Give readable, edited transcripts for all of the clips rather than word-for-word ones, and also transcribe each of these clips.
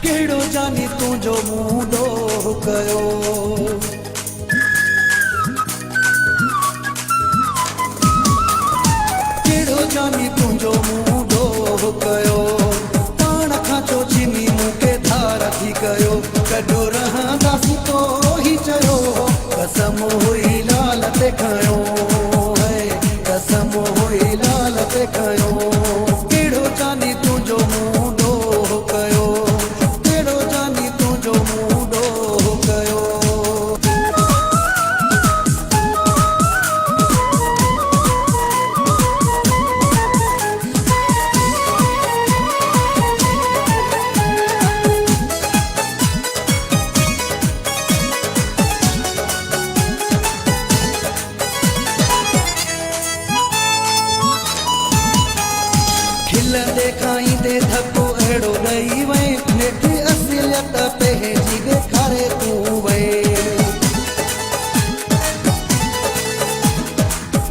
केड़ो जानी तुझो मुंडो कयो केड़ो जानी तुझो मुंडो कयो पाण खां छो चिनी मूंखे धार थी कयो गॾु रहंदासीं तो ही चयो कसम हुई लाल ते खयो कसम हुई लाल ते खयो केड़ो जानी तुझो मुंडो कयो केड़ो जानी तुझो मुंडो कयो खिलंदे खाईंदे धको अहिड़ो ॾेई वई नेठि असलियत पंहिंजी ॾेखारे तूं वई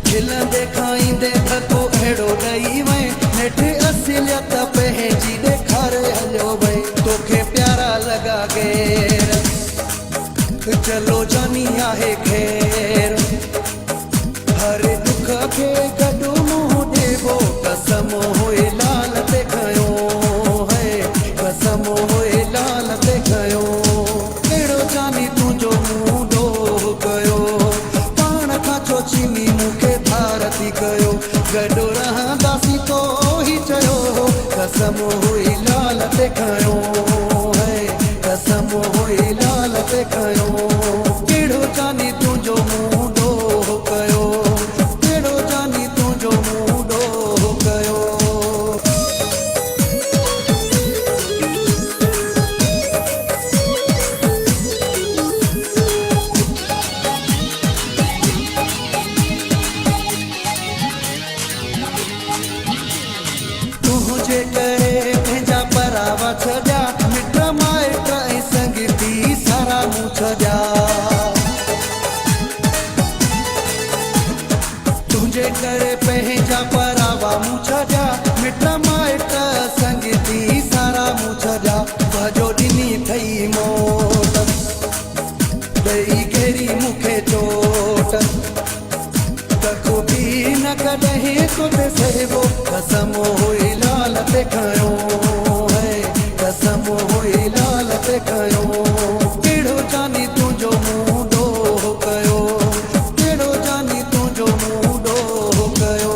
खिलंदे खाईंदे धको अहिड़ो ॾेई वई नेठि असलियत पंहिंजी ॾेखारे हलियो वई तोखे प्यारा लॻा ग़ैर चलो जानी आहे ख़ैर हर दुख खे गॾु मुंहुं ॾिबो कसम हुई लाल ते खयो कसम हुई लाल ते खयो केड़ो जानी तुझो मुंडो कयो पाण खां छो चिनी मूंखे धार थी कयो गॾु रहंदासीं तो ही चयो कसम हुई लाल ते खयो कसम हुई लाल ते खयो केड़ो जानी तुझो मुंडो कयो केड़ो जानी तुझो मुंडो कयो तुझे करे पंहिंजा परावा छॾिया मिट माइट ऐं संगती सारा मूं छॾिया तुझे करे पंहिंजा परावा मूं छॾिया मिट माइट संगती सारा मूं छॾिया भॼो ॾिनी ठही मोट ॾेई घेरी मूंखे चोट कखो बि न कॾहिं तोते सहिबो कसम हुई लाल ते खयो कसम हुई लाल ते खयो केड़ो जानी तुझो मुंडो कयो केड़ो जानी तुझो मुंडो कयो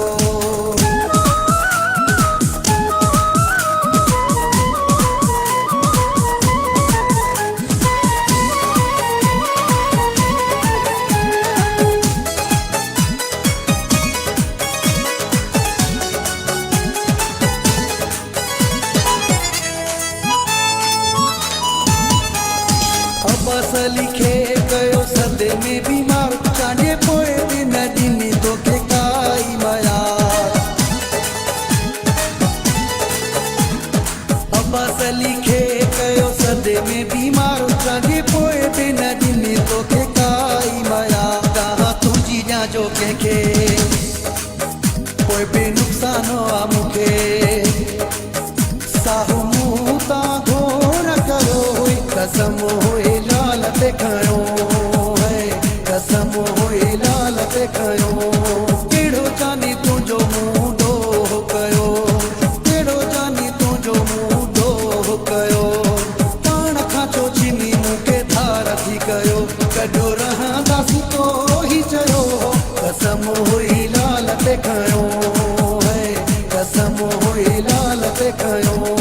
बस लिखे कयो सदे में बीमार चांडे पोए बि न ॾिनी तोखे काई माया बस लिखे कयो सदे में बीमार चांडे पोए बि न ॾिनी तोखे काई माया कहा तुंहिंजी ॼा जो कंहिंखे पोइ बि नुक़सानु आहे मूंखे साहु मूं तां घोर कयो हुई कसम हुई लाल ते खयो कसम हुई लाल ते खयो केड़ो जानी तुझो मुंडो कयो केड़ो जानी तुझो मुंडो कयो पाण खां छो चिनी मूंखे धार थी कयो गॾु रहंदासीं तो ही चयो कसम हुई लाल ते खयो कसम हुई लाल ते खयो